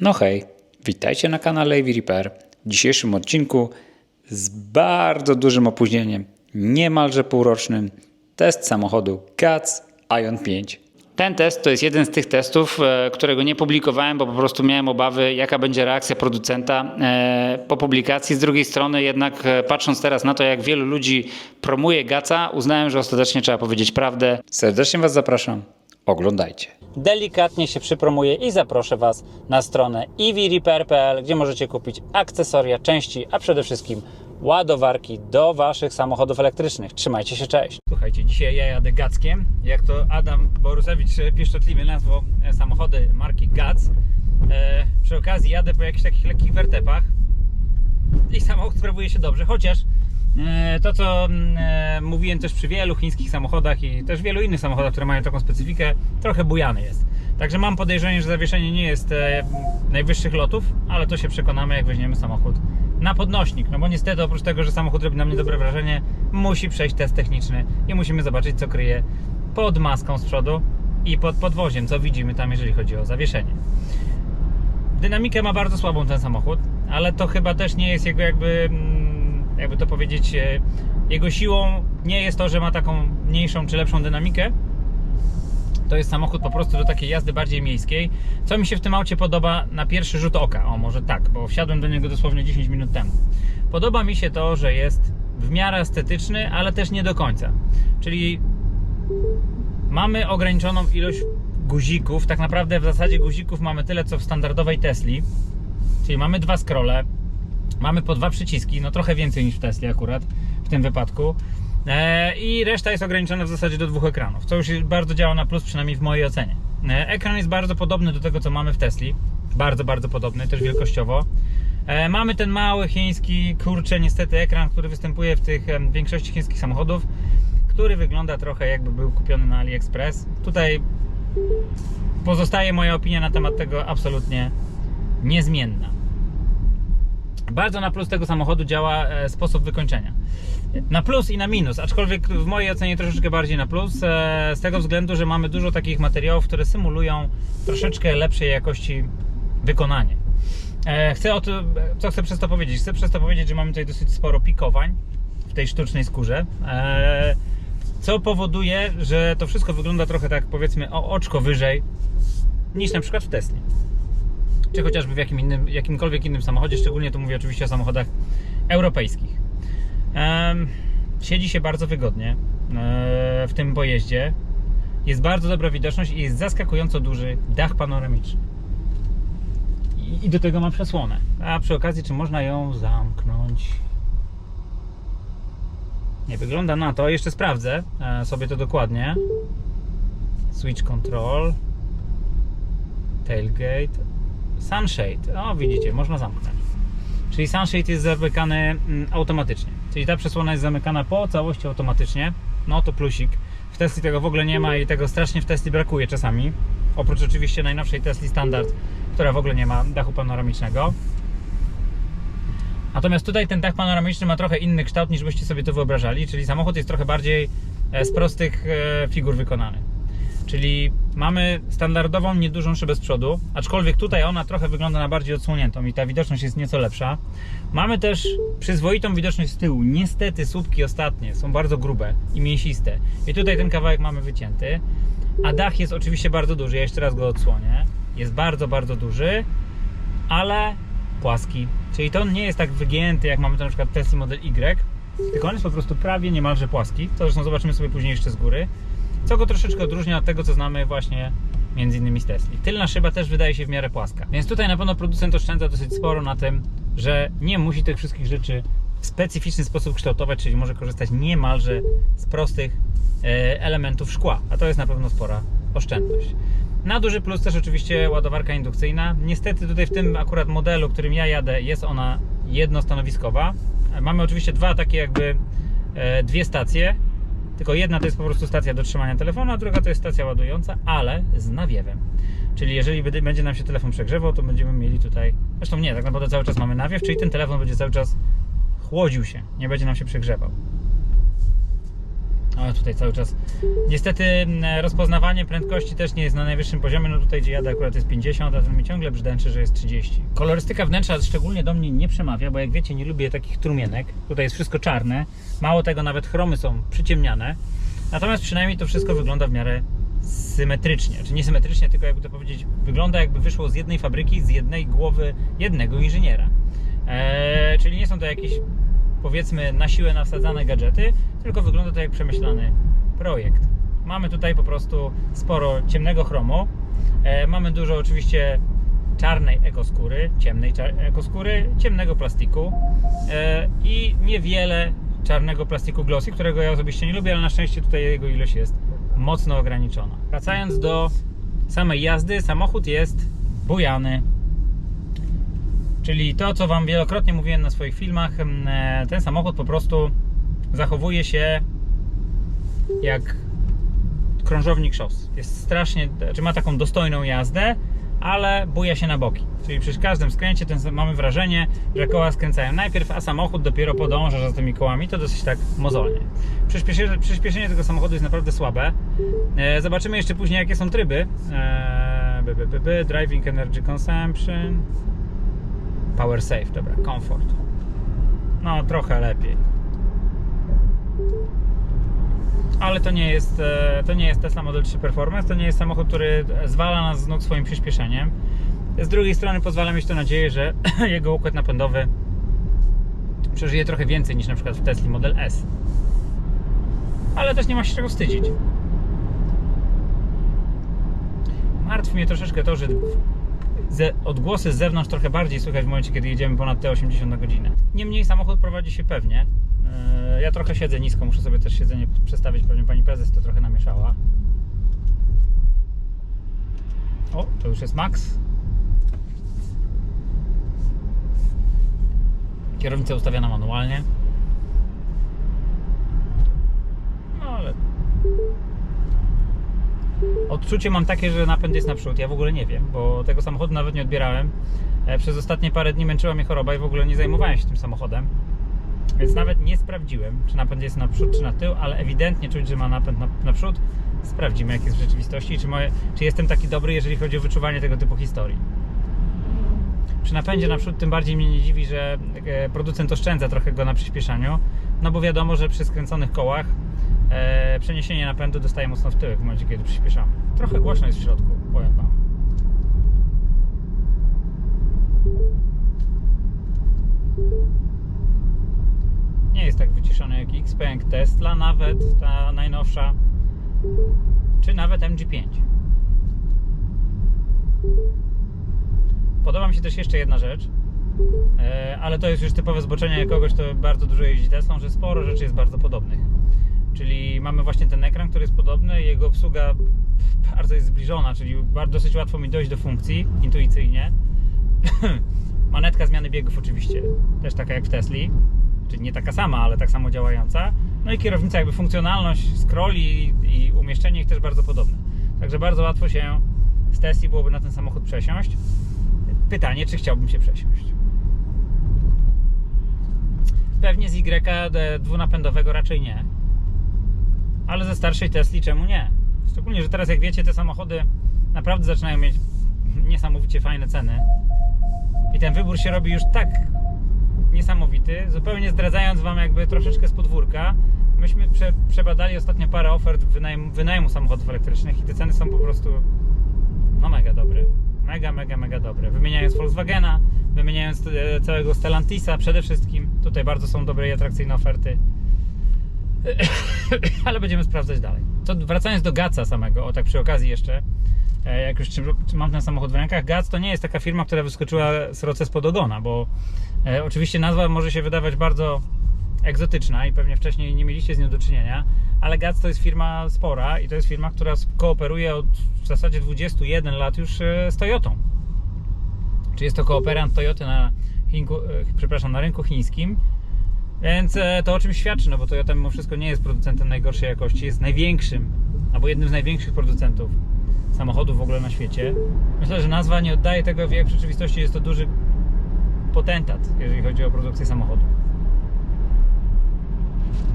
No hej, witajcie na kanale AV Repair. W dzisiejszym odcinku z bardzo dużym opóźnieniem, niemalże półrocznym, test samochodu GAC Ion 5. Ten test to jest jeden z tych testów, którego nie publikowałem, bo po prostu miałem obawy, jaka będzie reakcja producenta po publikacji. Z drugiej strony jednak patrząc teraz na to, jak wielu ludzi promuje GAC-a, uznałem, że ostatecznie trzeba powiedzieć prawdę. Serdecznie Was zapraszam, oglądajcie. Delikatnie się przypromuję i zaproszę Was na stronę evrepair.pl, gdzie możecie kupić akcesoria, części, a przede wszystkim ładowarki do Waszych samochodów elektrycznych. Trzymajcie się, cześć! Słuchajcie, dzisiaj ja jadę GAC-kiem, jak to Adam Borusewicz pieszczotliwie nazwał samochody marki GAC. Przy okazji jadę po jakichś takich lekkich wertepach i samochód sprawuje się dobrze, chociaż to, co mówiłem też przy wielu chińskich samochodach i też wielu innych samochodach, które mają taką specyfikę, trochę bujany jest. Także mam podejrzenie, że zawieszenie nie jest najwyższych lotów, ale to się przekonamy, jak weźmiemy samochód na podnośnik. No bo niestety oprócz tego, że samochód robi na mnie dobre wrażenie, musi przejść test techniczny i musimy zobaczyć, co kryje pod maską z przodu i pod podwoziem, co widzimy tam, jeżeli chodzi o zawieszenie. Dynamikę ma bardzo słabą ten samochód, ale to chyba też nie jest jego jakby to powiedzieć, jego siłą nie jest to, że ma taką mniejszą czy lepszą dynamikę. To jest samochód po prostu do takiej jazdy bardziej miejskiej. Co mi się w tym aucie podoba na pierwszy rzut oka? O, może tak, bo wsiadłem do niego dosłownie 10 minut temu. Podoba mi się to, że jest w miarę estetyczny, ale też nie do końca. Czyli mamy ograniczoną ilość guzików. Tak naprawdę w zasadzie guzików mamy tyle, co w standardowej Tesli. Czyli mamy dwa scrolle. Mamy po dwa przyciski, no trochę więcej niż w Tesli akurat w tym wypadku. I reszta jest ograniczona w zasadzie do dwóch ekranów, co już bardzo działa na plus, przynajmniej w mojej ocenie. Ekran jest bardzo podobny do tego, co mamy w Tesli. Bardzo, bardzo podobny, też wielkościowo. Mamy ten mały chiński, kurczę, niestety ekran, który występuje w tych większości chińskich samochodów, który wygląda trochę jakby był kupiony na AliExpress. Tutaj pozostaje moja opinia na temat tego absolutnie niezmienna. Bardzo na plus tego samochodu działa sposób wykończenia. Na plus i na minus, aczkolwiek w mojej ocenie troszeczkę bardziej na plus, z tego względu, że mamy dużo takich materiałów, które symulują troszeczkę lepszej jakości wykonanie. Co chcę przez to powiedzieć? Chcę przez to powiedzieć, że mamy tutaj dosyć sporo pikowań w tej sztucznej skórze, co powoduje, że to wszystko wygląda trochę tak, powiedzmy, o oczko wyżej niż na przykład w Tesli. Czy chociażby w jakimkolwiek innym samochodzie, szczególnie tu mówię oczywiście o samochodach europejskich. Siedzi się bardzo wygodnie w tym pojeździe. Jest bardzo dobra widoczność i jest zaskakująco duży dach panoramiczny. I do tego ma przesłonę. A przy okazji, czy można ją zamknąć? Nie wygląda na to. Jeszcze sprawdzę sobie to dokładnie. Switch control, tailgate, sunshade. O, widzicie, można zamknąć. Czyli sunshade jest zamykany automatycznie. Czyli ta przesłona jest zamykana po całości automatycznie. No to plusik. W Tesli tego w ogóle nie ma i tego strasznie w Tesli brakuje czasami. Oprócz oczywiście najnowszej Tesli Standard, która w ogóle nie ma dachu panoramicznego. Natomiast tutaj ten dach panoramiczny ma trochę inny kształt, niż byście sobie to wyobrażali. Czyli samochód jest trochę bardziej z prostych figur wykonany. Czyli mamy standardową, niedużą szybę z przodu, aczkolwiek tutaj ona trochę wygląda na bardziej odsłoniętą i ta widoczność jest nieco lepsza. Mamy też przyzwoitą widoczność z tyłu. Niestety słupki ostatnie są bardzo grube i mięsiste. I tutaj ten kawałek mamy wycięty. A dach jest oczywiście bardzo duży. Ja jeszcze raz go odsłonię. Jest bardzo, bardzo duży, ale płaski. Czyli to nie jest tak wygięty, jak mamy to na przykład Tesla Model Y, tylko on jest po prostu prawie niemalże płaski. To zresztą zobaczymy sobie później jeszcze z góry. Co go troszeczkę odróżnia od tego, co znamy właśnie między innymi z Tesli. Tylna szyba też wydaje się w miarę płaska. Więc tutaj na pewno producent oszczędza dosyć sporo na tym, że nie musi tych wszystkich rzeczy w specyficzny sposób kształtować, czyli może korzystać niemalże z prostych elementów szkła. A to jest na pewno spora oszczędność. Na duży plus też oczywiście ładowarka indukcyjna. Niestety tutaj w tym akurat modelu, którym ja jadę, jest ona jednostanowiskowa. Mamy oczywiście dwie stacje. Tylko jedna to jest po prostu stacja do trzymania telefonu, a druga to jest stacja ładująca, ale z nawiewem. Czyli jeżeli będzie nam się telefon przegrzewał, to będziemy mieli tutaj... Zresztą nie, tak naprawdę cały czas mamy nawiew, czyli ten telefon będzie cały czas chłodził się, nie będzie nam się przegrzewał. A tutaj cały czas niestety rozpoznawanie prędkości też nie jest na najwyższym poziomie. No tutaj gdzie jadę akurat jest 50, a ten mi ciągle brzęczy, że jest 30. Kolorystyka wnętrza szczególnie do mnie nie przemawia, bo jak wiecie, nie lubię takich trumienek. Tutaj jest wszystko czarne, mało tego, nawet chromy są przyciemniane. Natomiast przynajmniej to wszystko wygląda w miarę symetrycznie, czy nie symetrycznie, tylko jakby to powiedzieć, wygląda jakby wyszło z jednej fabryki, z jednej głowy jednego inżyniera. Czyli nie są to jakieś, powiedzmy, na siłę nasadzane gadżety, tylko wygląda to jak przemyślany projekt. Mamy tutaj po prostu sporo ciemnego chromu, mamy dużo oczywiście czarnej ekoskóry, ciemnej ekoskóry, ciemnego plastiku i niewiele czarnego plastiku glossy, którego ja osobiście nie lubię, ale na szczęście tutaj jego ilość jest mocno ograniczona. Wracając do samej jazdy, samochód jest bujany. Czyli to, co Wam wielokrotnie mówiłem na swoich filmach, ten samochód po prostu zachowuje się jak krążownik szos. Jest strasznie, czy ma taką dostojną jazdę, ale buja się na boki. Czyli przy każdym skręcie mamy wrażenie, że koła skręcają najpierw, a samochód dopiero podąża za tymi kołami. To dosyć tak mozolnie. Przyspieszenie tego samochodu jest naprawdę słabe. Zobaczymy jeszcze później, jakie są tryby. Driving Energy Consumption, Power Safe, dobra, Comfort. No, trochę lepiej. Ale to nie jest Tesla Model 3 Performance, to nie jest samochód, który zwala nas z nóg swoim przyspieszeniem. Z drugiej strony pozwala mieć to nadzieję, że jego układ napędowy przeżyje trochę więcej niż na przykład w Tesli Model S. Ale też nie ma się czego wstydzić. Martwi mnie troszeczkę to, że odgłosy z zewnątrz trochę bardziej słychać w momencie, kiedy jedziemy ponad te 80 na godzinę. Niemniej samochód prowadzi się pewnie. Ja trochę siedzę nisko, muszę sobie też siedzenie przestawić, pewnie pani prezes to trochę namieszała. O, to już jest max. Kierownica ustawiana manualnie. No ale odczucie mam takie, że napęd jest naprzód. Ja w ogóle nie wiem, bo tego samochodu nawet nie odbierałem. Przez ostatnie parę dni męczyła mnie choroba i w ogóle nie zajmowałem się tym samochodem. Więc nawet nie sprawdziłem, czy napęd jest naprzód, czy na tył, ale ewidentnie czuć, że ma napęd naprzód. Sprawdzimy, jak jest w rzeczywistości i czy jestem taki dobry, jeżeli chodzi o wyczuwanie tego typu historii. Przy napędzie naprzód tym bardziej mnie nie dziwi, że producent oszczędza trochę go na przyspieszaniu, no bo wiadomo, że przy skręconych kołach przeniesienie napędu dostaje mocno w tyłek w momencie, kiedy przyspieszamy. Trochę głośno jest w środku, powiem Wam. Nie jest tak wyciszony jak Xpeng, Tesla, nawet ta najnowsza, czy nawet MG5. Podoba mi się też jeszcze jedna rzecz, ale to jest już typowe zboczenie kogoś, kto bardzo dużo jeździ Teslą, że sporo rzeczy jest bardzo podobnych. Czyli mamy właśnie ten ekran, który jest podobny, jego obsługa bardzo jest zbliżona, czyli dosyć łatwo mi dojść do funkcji intuicyjnie. Manetka zmiany biegów oczywiście, też taka jak w Tesli, czyli nie taka sama, ale tak samo działająca. No i kierownica, jakby funkcjonalność scrolli i umieszczenie ich też bardzo podobne. Także bardzo łatwo się z Tesli byłoby na ten samochód przesiąść. Pytanie, czy chciałbym się przesiąść. Pewnie z Y dwunapędowego raczej nie. Ale ze starszej Tesli czemu nie? Szczególnie, że teraz jak wiecie, te samochody naprawdę zaczynają mieć niesamowicie fajne ceny. I ten wybór się robi już tak niesamowity. Zupełnie zdradzając Wam jakby troszeczkę z podwórka, myśmy przebadali ostatnio parę ofert wynajmu samochodów elektrycznych i te ceny są po prostu no mega dobre. Mega dobre. Wymieniając Volkswagena, wymieniając całego Stellantisa przede wszystkim. Tutaj bardzo są dobre i atrakcyjne oferty. Ale będziemy sprawdzać dalej. To wracając do Gatsa samego, o tak przy okazji jeszcze, jak już mam ten samochód w rękach, Gats to nie jest taka firma, która wyskoczyła sroce spod ogona, bo oczywiście nazwa może się wydawać bardzo egzotyczna i pewnie wcześniej nie mieliście z nią do czynienia, ale Gats to jest firma spora i to jest firma, która kooperuje od w zasadzie 21 lat już z Toyotą. Czyli jest to kooperant Toyoty na rynku chińskim. Więc to o czym świadczy, no bo Toyota mimo wszystko nie jest producentem najgorszej jakości, jest największym, albo jednym z największych producentów samochodów w ogóle na świecie. Myślę, że nazwa nie oddaje tego, jak w rzeczywistości jest to duży potentat, jeżeli chodzi o produkcję samochodów.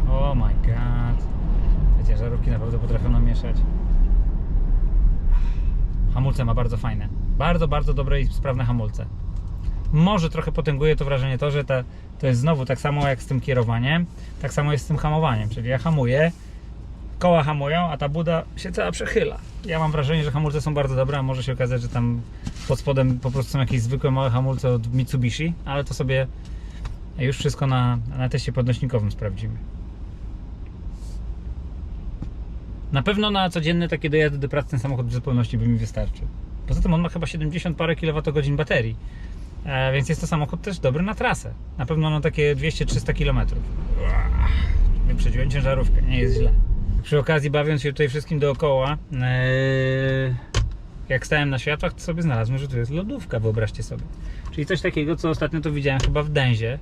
Oh my god. Te ciężarówki naprawdę potrafią namieszać. Hamulce ma bardzo fajne. Bardzo, bardzo dobre i sprawne hamulce. Może trochę potęguje to wrażenie to, że to jest znowu tak samo jak z tym kierowaniem, tak samo jest z tym hamowaniem. Czyli ja hamuję, koła hamują, a ta buda się cała przechyla. Ja mam wrażenie, że hamulce są bardzo dobre, a może się okazać, że tam pod spodem po prostu są jakieś zwykłe małe hamulce od Mitsubishi, ale to sobie już wszystko na teście podnośnikowym sprawdzimy. Na pewno na codzienne takie dojazdy do pracy ten samochód w zupełności by mi wystarczył. Poza tym on ma chyba 70 parę kWh baterii, więc jest to samochód też dobry na trasę. Na pewno na takie 200-300 km. Wyprzedziłem ciężarówkę, nie jest źle. Przy okazji, bawiąc się tutaj wszystkim dookoła, jak stałem na światłach, to sobie znalazłem, że tu jest lodówka, wyobraźcie sobie. Czyli coś takiego, co ostatnio to widziałem chyba w Denzie.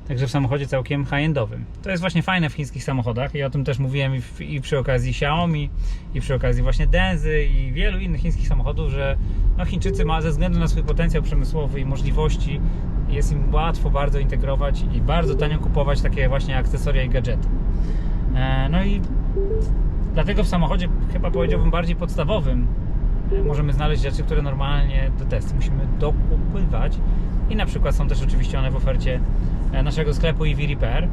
Także w samochodzie całkiem high-endowym. To jest właśnie fajne w chińskich samochodach i o tym też mówiłem i przy okazji Xiaomi, i przy okazji właśnie Denzy i wielu innych chińskich samochodów, że no Chińczycy ze względu na swój potencjał przemysłowy i możliwości jest im łatwo bardzo integrować i bardzo tanio kupować takie właśnie akcesoria i gadżety. No i dlatego w samochodzie chyba powiedziałbym bardziej podstawowym możemy znaleźć rzeczy, które normalnie do testu musimy dokupywać i na przykład są też oczywiście one w ofercie naszego sklepu EV Repair,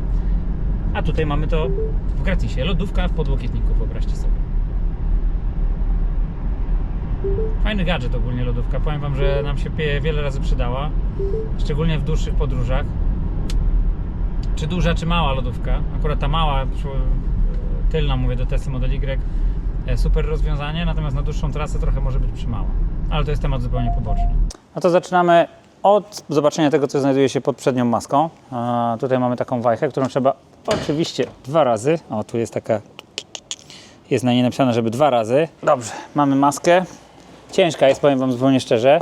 a tutaj mamy to w gratisie, lodówka w podłokietniku, wyobraźcie sobie. Fajny gadżet ogólnie lodówka, powiem wam, że nam się wiele razy przydała, szczególnie w dłuższych podróżach. Czy duża, czy mała lodówka, akurat ta mała, tylna mówię do Tesla Model Y, super rozwiązanie, natomiast na dłuższą trasę trochę może być przymała, ale to jest temat zupełnie poboczny. No to zaczynamy od zobaczenia tego, co znajduje się pod przednią maską. Tutaj mamy taką wajchę, którą trzeba oczywiście 2 razy. O, tu jest taka, jest na niej napisane, żeby 2 razy. Dobrze, mamy maskę. Ciężka jest, powiem wam zupełnie szczerze.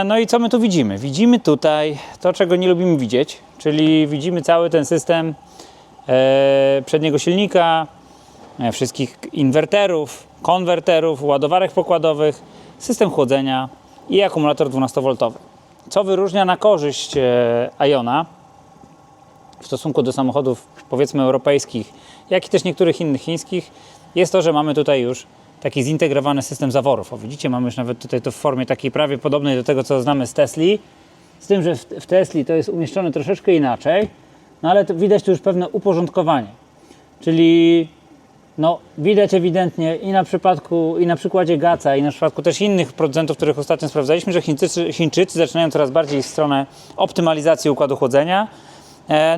No i co my tu widzimy? Widzimy tutaj to, czego nie lubimy widzieć, czyli widzimy cały ten system przedniego silnika, wszystkich inwerterów, konwerterów, ładowarek pokładowych, system chłodzenia i akumulator 12V. Co wyróżnia na korzyść Iona w stosunku do samochodów powiedzmy europejskich, jak i też niektórych innych chińskich, jest to, że mamy tutaj już taki zintegrowany system zaworów. O, widzicie, mamy już nawet tutaj to w formie takiej prawie podobnej do tego, co znamy z Tesli, z tym, że w Tesli to jest umieszczone troszeczkę inaczej, no ale widać tu już pewne uporządkowanie, czyli no, widać ewidentnie i na przykładzie Gaca, i na przypadku też innych producentów, których ostatnio sprawdzaliśmy, że Chińczycy zaczynają coraz bardziej w stronę optymalizacji układu chłodzenia.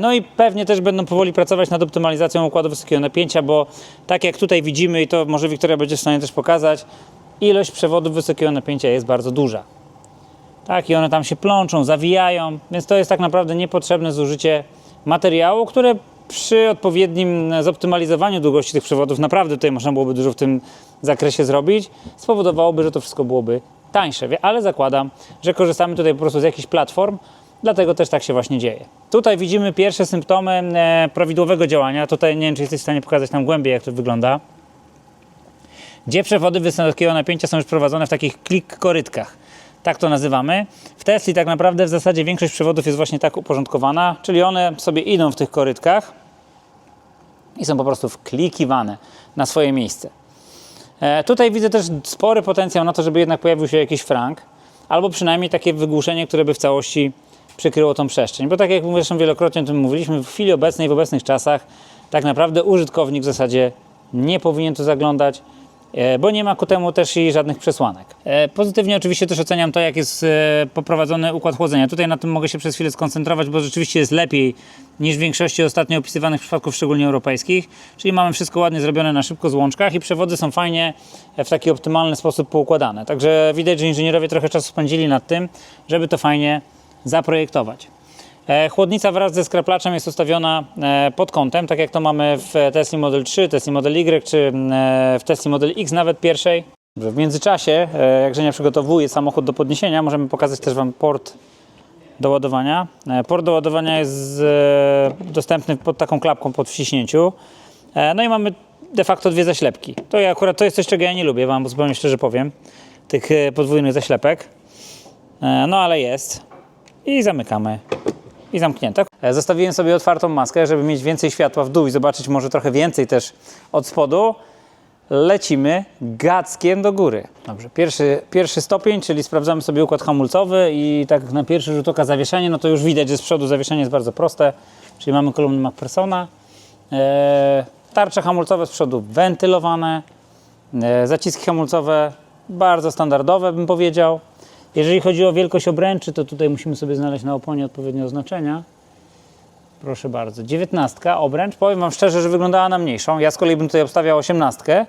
No i pewnie też będą powoli pracować nad optymalizacją układu wysokiego napięcia, bo tak jak tutaj widzimy, i to może Wiktoria będzie w stanie też pokazać, ilość przewodów wysokiego napięcia jest bardzo duża. Tak, i one tam się plączą, zawijają, więc to jest tak naprawdę niepotrzebne zużycie materiału, które przy odpowiednim zoptymalizowaniu długości tych przewodów, naprawdę tutaj można byłoby dużo w tym zakresie zrobić, spowodowałoby, że to wszystko byłoby tańsze, ale zakładam, że korzystamy tutaj po prostu z jakichś platform, dlatego też tak się właśnie dzieje. Tutaj widzimy pierwsze symptomy prawidłowego działania. Tutaj nie wiem, czy jesteś w stanie pokazać nam głębiej, jak to wygląda. Gdzie przewody wysokiego napięcia są już prowadzone w takich klik-korytkach. Tak to nazywamy. W Tesli tak naprawdę w zasadzie większość przewodów jest właśnie tak uporządkowana, czyli one sobie idą w tych korytkach i są po prostu wklikiwane na swoje miejsce. Tutaj widzę też spory potencjał na to, żeby jednak pojawił się jakiś frank, albo przynajmniej takie wygłuszenie, które by w całości przykryło tą przestrzeń. Bo tak jak zresztą wielokrotnie o tym mówiliśmy, w chwili obecnej, w obecnych czasach tak naprawdę użytkownik w zasadzie nie powinien tu zaglądać, bo nie ma ku temu też i żadnych przesłanek. Pozytywnie oczywiście też oceniam to, jak jest poprowadzony układ chłodzenia. Tutaj na tym mogę się przez chwilę skoncentrować, bo rzeczywiście jest lepiej niż w większości ostatnio opisywanych przypadków, szczególnie europejskich. Czyli mamy wszystko ładnie zrobione na szybko z łączkach i przewody są fajnie w taki optymalny sposób poukładane. Także widać, że inżynierowie trochę czasu spędzili nad tym, żeby to fajnie zaprojektować. Chłodnica wraz ze skraplaczem jest ustawiona pod kątem, tak jak to mamy w Tesla Model 3, Tesla Model Y czy w Tesla Model X nawet pierwszej. W międzyczasie, jak Żenia przygotowuje samochód do podniesienia, możemy pokazać też wam port do ładowania. Port do ładowania jest dostępny pod taką klapką pod wciśnięciu. No i mamy de facto 2 zaślepki. To jest coś, czego ja nie lubię, wam zupełnie szczerze powiem, tych podwójnych zaślepek. No ale jest. I zamykamy. i zamknięte. Zostawiłem sobie otwartą maskę, żeby mieć więcej światła w dół i zobaczyć może trochę więcej też od spodu. Lecimy gackiem do góry. Dobrze, pierwszy stopień, czyli sprawdzamy sobie układ hamulcowy i tak na pierwszy rzut oka zawieszenie, no to już widać, że z przodu zawieszenie jest bardzo proste, czyli mamy kolumny MacPhersona, tarcze hamulcowe z przodu wentylowane, zaciski hamulcowe bardzo standardowe, bym powiedział. Jeżeli chodzi o wielkość obręczy, to tutaj musimy sobie znaleźć na oponie odpowiednie oznaczenia. Proszę bardzo, 19 obręcz. Powiem Wam szczerze, że wyglądała na mniejszą. Ja z kolei bym tutaj obstawiał 18.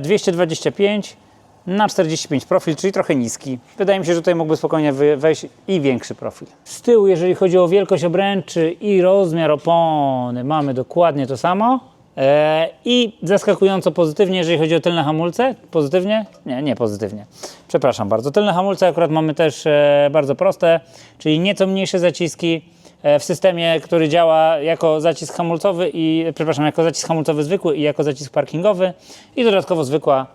225 na 45 profil, czyli trochę niski. Wydaje mi się, że tutaj mógłby spokojnie wejść i większy profil. Z tyłu, jeżeli chodzi o wielkość obręczy i rozmiar opony, mamy dokładnie to samo. I zaskakująco pozytywnie, jeżeli chodzi o tylne hamulce. Pozytywnie? Nie pozytywnie. Przepraszam bardzo. Tylne hamulce akurat mamy też bardzo proste, czyli nieco mniejsze zaciski w systemie, który działa jako zacisk hamulcowy jako zacisk hamulcowy zwykły i jako zacisk parkingowy i dodatkowo zwykła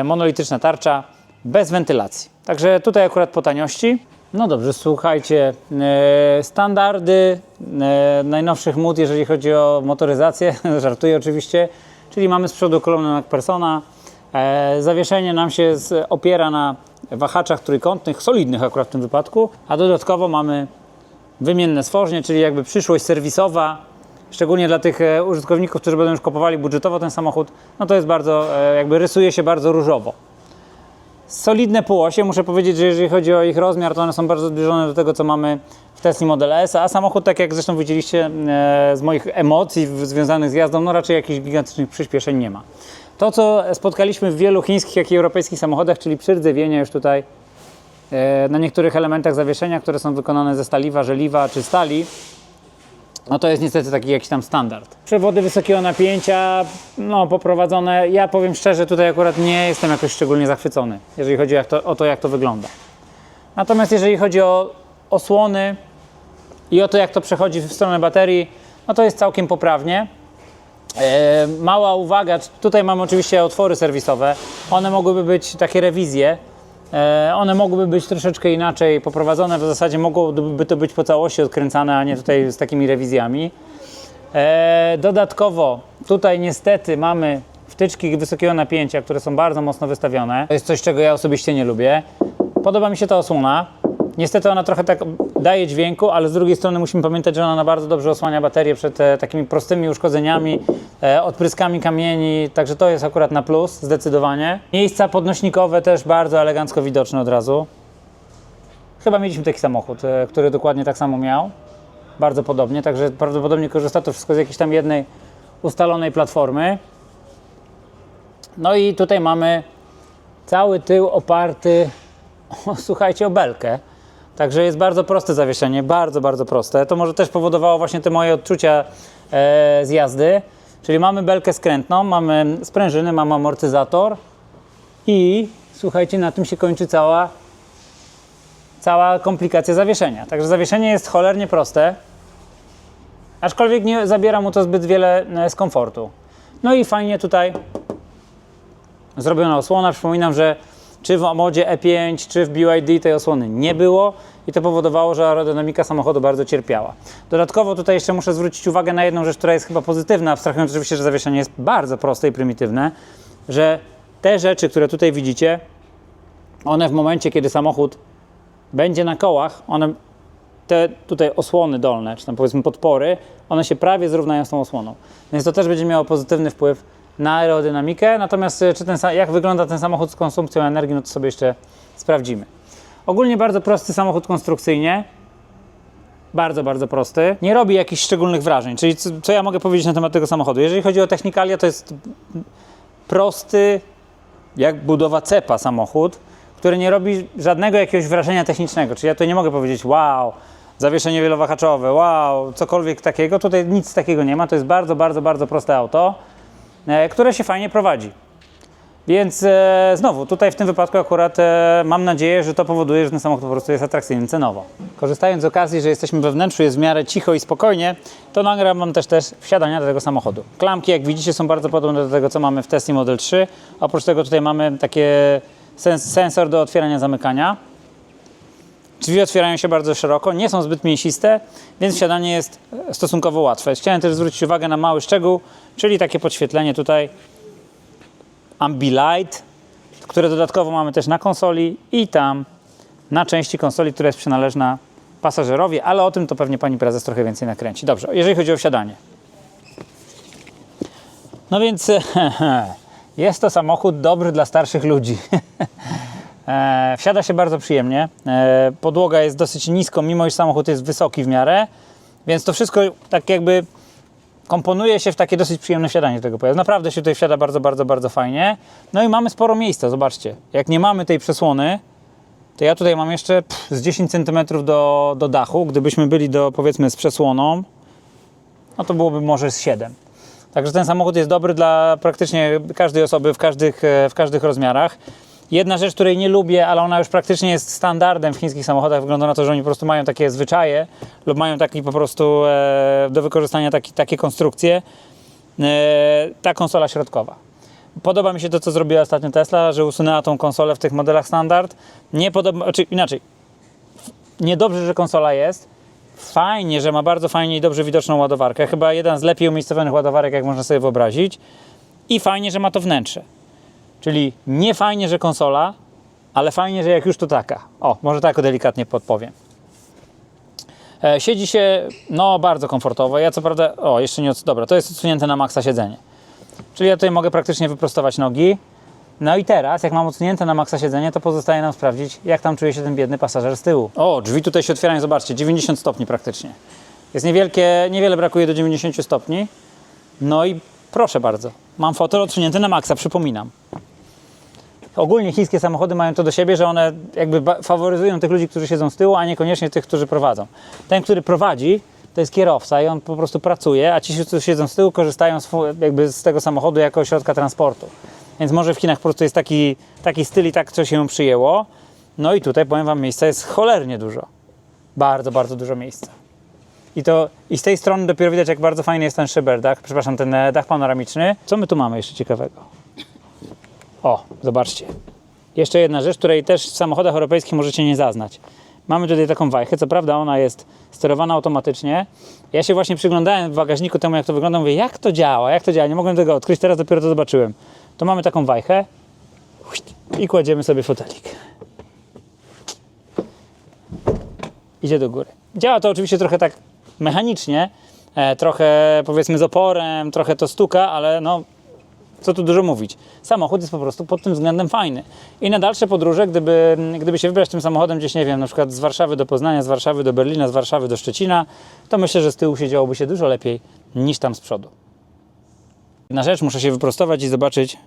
monolityczna tarcza bez wentylacji. Także tutaj akurat po taniości. No dobrze, słuchajcie, standardy najnowszych mód, jeżeli chodzi o motoryzację, żartuję oczywiście, czyli mamy z przodu kolumnę MacPhersona, zawieszenie nam się opiera na wahaczach trójkątnych, solidnych akurat w tym wypadku, a dodatkowo mamy wymienne stworzenie, czyli jakby przyszłość serwisowa, szczególnie dla tych użytkowników, którzy będą już kupowali budżetowo ten samochód, no to jest bardzo, jakby rysuje się bardzo różowo. Solidne półosie, muszę powiedzieć, że jeżeli chodzi o ich rozmiar, to one są bardzo zbliżone do tego, co mamy w Tesla Model S, a samochód, tak jak zresztą widzieliście z moich emocji związanych z jazdą, no raczej jakichś gigantycznych przyspieszeń nie ma. To, co spotkaliśmy w wielu chińskich, jak i europejskich samochodach, czyli przyrdzewieenia już tutaj na niektórych elementach zawieszenia, które są wykonane ze staliwa, żeliwa czy stali, no to jest niestety taki jakiś tam standard. Przewody wysokiego napięcia, no poprowadzone, ja powiem szczerze, tutaj akurat nie jestem jakoś szczególnie zachwycony, jeżeli chodzi o to, jak to wygląda. Natomiast jeżeli chodzi o osłony i o to, jak to przechodzi w stronę baterii, no to jest całkiem poprawnie. Mała uwaga, tutaj mamy oczywiście otwory serwisowe, one mogłyby być takie rewizje, one mogłyby być troszeczkę inaczej poprowadzone, w zasadzie mogłoby to być po całości odkręcane, a nie tutaj z takimi rewizjami. Dodatkowo tutaj niestety mamy wtyczki wysokiego napięcia, które są bardzo mocno wystawione. To jest coś, czego ja osobiście nie lubię. Podoba mi się ta osłona. Niestety ona trochę tak daje dźwięku, ale z drugiej strony musimy pamiętać, że ona bardzo dobrze osłania baterię przed takimi prostymi uszkodzeniami, odpryskami kamieni, także to jest akurat na plus, zdecydowanie. Miejsca podnośnikowe też bardzo elegancko widoczne od razu. Chyba mieliśmy taki samochód, który dokładnie tak samo miał, bardzo podobnie, także prawdopodobnie korzysta to wszystko z jakiejś tam jednej ustalonej platformy. No i tutaj mamy cały tył oparty, słuchajcie, o belkę. Także jest bardzo proste zawieszenie, bardzo proste. To może też powodowało właśnie te moje odczucia z jazdy. Czyli mamy belkę skrętną, mamy sprężyny, mamy amortyzator i słuchajcie, na tym się kończy cała komplikacja zawieszenia. Także zawieszenie jest cholernie proste, aczkolwiek nie zabiera mu to zbyt wiele z komfortu. No i fajnie tutaj zrobiona osłona. Przypominam, że czy w modzie E5, czy w BYD tej osłony nie było i to powodowało, że aerodynamika samochodu bardzo cierpiała. Dodatkowo tutaj jeszcze muszę zwrócić uwagę na jedną rzecz, która jest chyba pozytywna, abstrahując oczywiście, że zawieszenie jest bardzo proste i prymitywne, że te rzeczy, które tutaj widzicie, one w momencie, kiedy samochód będzie na kołach, te tutaj osłony dolne, czy tam powiedzmy podpory, one się prawie zrównają z tą osłoną. Więc to też będzie miało pozytywny wpływ na aerodynamikę, natomiast jak wygląda ten samochód z konsumpcją energii, no to sobie jeszcze sprawdzimy. Ogólnie bardzo prosty samochód konstrukcyjnie, bardzo prosty, nie robi jakichś szczególnych wrażeń, czyli co ja mogę powiedzieć na temat tego samochodu? Jeżeli chodzi o technikalia, to jest prosty, jak budowa cepa samochód, który nie robi żadnego jakiegoś wrażenia technicznego, czyli ja tutaj nie mogę powiedzieć wow, zawieszenie wielowahaczowe, wow, cokolwiek takiego, tutaj nic takiego nie ma, to jest bardzo proste auto, które się fajnie prowadzi. Więc znowu, tutaj w tym wypadku akurat mam nadzieję, że to powoduje, że ten samochód po prostu jest atrakcyjny cenowo. Korzystając z okazji, że jesteśmy we wnętrzu, jest w miarę cicho i spokojnie, to nagram Wam też wsiadania do tego samochodu. Klamki, jak widzicie, są bardzo podobne do tego, co mamy w Tesla Model 3. Oprócz tego tutaj mamy takie sensor do otwierania, zamykania. Drzwi otwierają się bardzo szeroko, nie są zbyt mięsiste, więc wsiadanie jest stosunkowo łatwe. Chciałem też zwrócić uwagę na mały szczegół, czyli takie podświetlenie tutaj Ambilight, które dodatkowo mamy też na konsoli i tam na części konsoli, która jest przynależna pasażerowi, ale o tym to pewnie pani prezes trochę więcej nakręci. Dobrze, jeżeli chodzi o wsiadanie. No więc jest to samochód dobry dla starszych ludzi. Wsiada się bardzo przyjemnie. Podłoga jest dosyć nisko, mimo iż samochód jest wysoki w miarę, więc to wszystko tak jakby komponuje się w takie dosyć przyjemne wsiadanie tego pojazdu. Naprawdę się tutaj wsiada bardzo, bardzo, bardzo fajnie. No i mamy sporo miejsca, zobaczcie. Jak nie mamy tej przesłony, to ja tutaj mam jeszcze z 10 cm do dachu. Gdybyśmy byli powiedzmy z przesłoną, no to byłoby może z 7. Także ten samochód jest dobry dla praktycznie każdej osoby w każdych rozmiarach. Jedna rzecz, której nie lubię, ale ona już praktycznie jest standardem w chińskich samochodach, wygląda na to, że oni po prostu mają takie zwyczaje lub mają taki po prostu do wykorzystania takie konstrukcje. Ta konsola środkowa. Podoba mi się to, co zrobiła ostatnio Tesla, że usunęła tą konsolę w tych modelach standard. Niedobrze, że konsola jest. Fajnie, że ma bardzo fajnie i dobrze widoczną ładowarkę. Chyba jeden z lepiej umiejscowionych ładowarek, jak można sobie wyobrazić. I fajnie, że ma to wnętrze. Czyli nie fajnie, że konsola, ale fajnie, że jak już to taka. O, może tak delikatnie podpowiem. Siedzi się, no, bardzo komfortowo. Ja co prawda, dobra, to jest odsunięte na maksa siedzenie. Czyli ja tutaj mogę praktycznie wyprostować nogi. No i teraz, jak mam odsunięte na maksa siedzenie, to pozostaje nam sprawdzić, jak tam czuje się ten biedny pasażer z tyłu. O, drzwi tutaj się otwierają, zobaczcie, 90 stopni praktycznie. Jest niewiele brakuje do 90 stopni. No i proszę bardzo, mam fotel odsunięty na maksa, przypominam. Ogólnie chińskie samochody mają to do siebie, że one jakby faworyzują tych ludzi, którzy siedzą z tyłu, a niekoniecznie tych, którzy prowadzą. Ten, który prowadzi, to jest kierowca i on po prostu pracuje, a ci, którzy siedzą z tyłu, korzystają jakby z tego samochodu jako środka transportu. Więc może w Chinach po prostu jest taki styl i tak, co się przyjęło. No i tutaj, powiem wam, miejsca jest cholernie dużo. Bardzo, bardzo dużo miejsca. I z tej strony dopiero widać, jak bardzo fajny jest ten szyberdach, przepraszam, ten dach panoramiczny. Co my tu mamy jeszcze ciekawego? O, zobaczcie. Jeszcze jedna rzecz, której też w samochodach europejskich możecie nie zaznać. Mamy tutaj taką wajchę, co prawda ona jest sterowana automatycznie. Ja się właśnie przyglądałem w bagażniku temu, jak to wygląda, mówię, jak to działa, nie mogłem tego odkryć, teraz dopiero to zobaczyłem. To mamy taką wajchę i kładziemy sobie fotelik. Idzie do góry. Działa to oczywiście trochę tak mechanicznie, trochę powiedzmy z oporem, trochę to stuka, ale no co tu dużo mówić. Samochód jest po prostu pod tym względem fajny. I na dalsze podróże, gdyby się wybrać tym samochodem gdzieś, nie wiem, na przykład z Warszawy do Poznania, z Warszawy do Berlina, z Warszawy do Szczecina, to myślę, że z tyłu siedziałoby się dużo lepiej niż tam z przodu. Jedna rzecz, muszę się wyprostować i zobaczyć.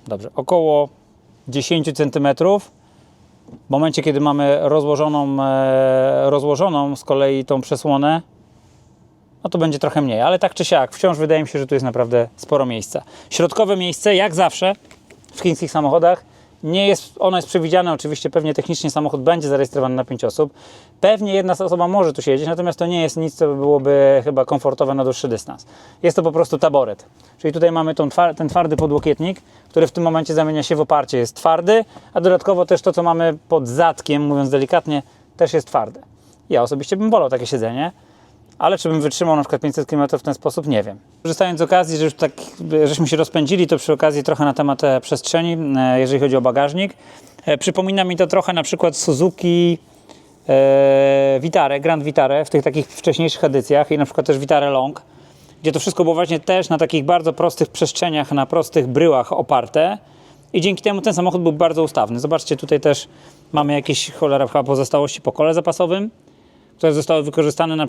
Dobrze, około 10 cm. W momencie, kiedy mamy rozłożoną z kolei tą przesłonę, no to będzie trochę mniej, ale tak czy siak, wciąż wydaje mi się, że tu jest naprawdę sporo miejsca. Środkowe miejsce, jak zawsze w chińskich samochodach, ono jest przewidziane, oczywiście pewnie technicznie samochód będzie zarejestrowany na 5 osób. Pewnie jedna osoba może tu siedzieć, natomiast to nie jest nic, co byłoby chyba komfortowe na dłuższy dystans. Jest to po prostu taboret. Czyli tutaj mamy ten twardy podłokietnik, który w tym momencie zamienia się w oparcie. Jest twardy, a dodatkowo też to, co mamy pod zadkiem, mówiąc delikatnie, też jest twarde. Ja osobiście bym wolał takie siedzenie, ale czy bym wytrzymał na przykład 500 km w ten sposób, nie wiem. Korzystając z okazji, że już tak żeśmy się rozpędzili, to przy okazji trochę na temat przestrzeni, jeżeli chodzi o bagażnik. Przypomina mi to trochę na przykład Suzuki Vitare, Grand Vitare w tych takich wcześniejszych edycjach i na przykład też Vitare Long, gdzie to wszystko było właśnie też na takich bardzo prostych przestrzeniach, na prostych bryłach oparte i dzięki temu ten samochód był bardzo ustawny. Zobaczcie, tutaj też mamy jakieś chyba pozostałości po kole zapasowym, które zostały wykorzystane na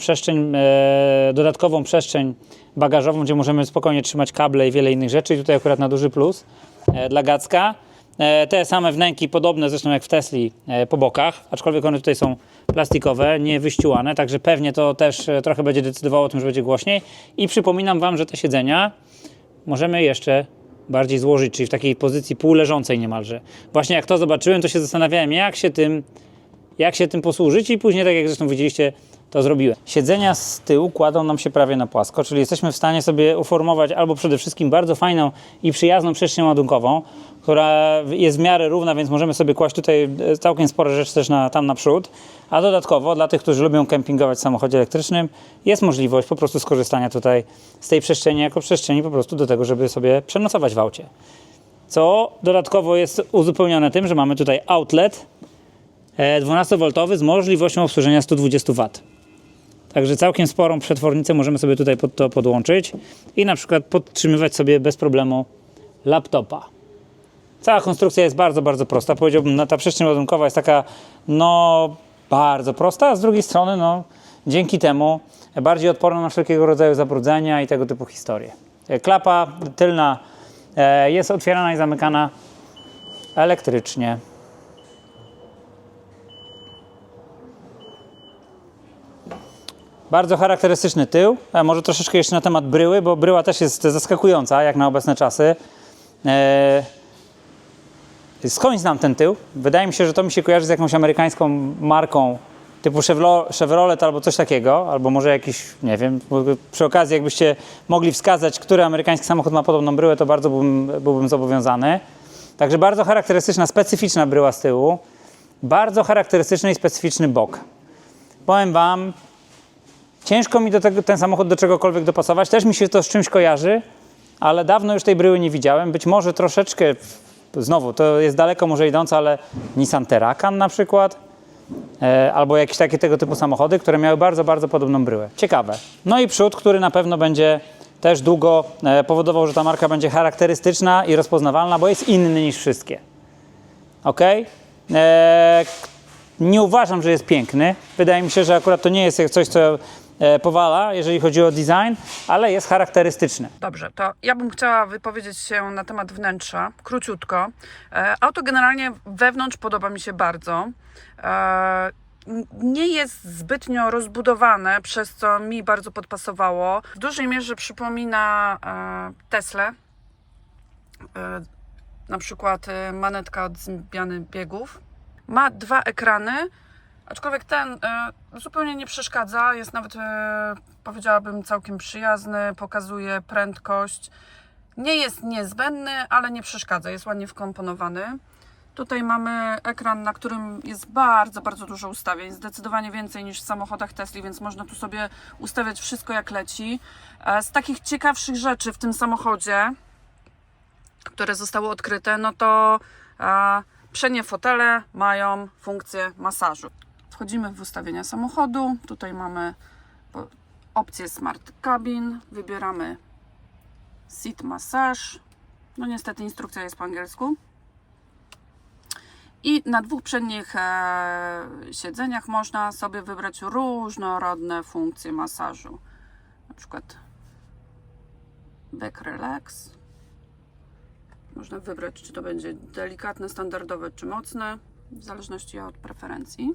dodatkową przestrzeń bagażową, gdzie możemy spokojnie trzymać kable i wiele innych rzeczy. I tutaj akurat na duży plus dla Gacka. Te same wnęki, podobne zresztą jak w Tesli po bokach, aczkolwiek one tutaj są plastikowe, nie wyściółane, także pewnie to też trochę będzie decydowało o tym, że będzie głośniej. I przypominam wam, że te siedzenia możemy jeszcze bardziej złożyć, czyli w takiej pozycji półleżącej niemalże. Właśnie jak to zobaczyłem, to się zastanawiałem, jak się tym posłużyć i później, tak jak zresztą widzieliście, to zrobiłem. Siedzenia z tyłu kładą nam się prawie na płasko, czyli jesteśmy w stanie sobie uformować albo przede wszystkim bardzo fajną i przyjazną przestrzeń ładunkową, która jest w miarę równa, więc możemy sobie kłaść tutaj całkiem spore rzeczy też tam naprzód. A dodatkowo dla tych, którzy lubią kempingować w samochodzie elektrycznym, jest możliwość po prostu skorzystania tutaj z tej przestrzeni jako przestrzeni po prostu do tego, żeby sobie przenocować w aucie. Co dodatkowo jest uzupełnione tym, że mamy tutaj outlet 12V z możliwością obsłużenia 120 W. Także całkiem sporą przetwornicę możemy sobie tutaj pod to podłączyć i na przykład podtrzymywać sobie bez problemu laptopa. Cała konstrukcja jest bardzo, bardzo prosta. Powiedziałbym, ta przestrzeń ładunkowa jest taka, bardzo prosta, a z drugiej strony, dzięki temu bardziej odporna na wszelkiego rodzaju zabrudzenia i tego typu historie. Klapa tylna jest otwierana i zamykana elektrycznie. Bardzo charakterystyczny tył. Może troszeczkę jeszcze na temat bryły, bo bryła też jest zaskakująca, jak na obecne czasy. Skądś znam ten tył. Wydaje mi się, że to mi się kojarzy z jakąś amerykańską marką typu Chevrolet albo coś takiego, albo może jakiś, nie wiem, przy okazji jakbyście mogli wskazać, który amerykański samochód ma podobną bryłę, to bardzo byłbym zobowiązany. Także bardzo charakterystyczna, specyficzna bryła z tyłu. Bardzo charakterystyczny i specyficzny bok. Powiem Wam, ciężko mi ten samochód do czegokolwiek dopasować. Też mi się to z czymś kojarzy, ale dawno już tej bryły nie widziałem. Być może troszeczkę, znowu, to jest daleko może idące, ale Nissan Terracan na przykład, albo jakieś takie tego typu samochody, które miały bardzo, bardzo podobną bryłę. Ciekawe. No i przód, który na pewno będzie też długo powodował, że ta marka będzie charakterystyczna i rozpoznawalna, bo jest inny niż wszystkie. Ok? Nie uważam, że jest piękny. Wydaje mi się, że akurat to nie jest coś, co powala, jeżeli chodzi o design, ale jest charakterystyczny. Dobrze, to ja bym chciała wypowiedzieć się na temat wnętrza, króciutko. Auto generalnie wewnątrz podoba mi się bardzo. Nie jest zbytnio rozbudowane, przez co mi bardzo podpasowało. W dużej mierze przypomina Teslę. Na przykład manetka od zmiany biegów. Ma 2 ekrany, aczkolwiek ten zupełnie nie przeszkadza, jest nawet, powiedziałabym, całkiem przyjazny, pokazuje prędkość. Nie jest niezbędny, ale nie przeszkadza, jest ładnie wkomponowany. Tutaj mamy ekran, na którym jest bardzo, bardzo dużo ustawień, zdecydowanie więcej niż w samochodach Tesli, więc można tu sobie ustawiać wszystko jak leci. Z takich ciekawszych rzeczy w tym samochodzie, które zostały odkryte, no to przednie fotele mają funkcję masażu. Wchodzimy w ustawienia samochodu. Tutaj mamy opcję Smart Cabin. Wybieramy Seat Massage. No niestety instrukcja jest po angielsku. I na 2 przednich siedzeniach można sobie wybrać różnorodne funkcje masażu. Na przykład Back Relax. Można wybrać, czy to będzie delikatne, standardowe, czy mocne, w zależności od preferencji.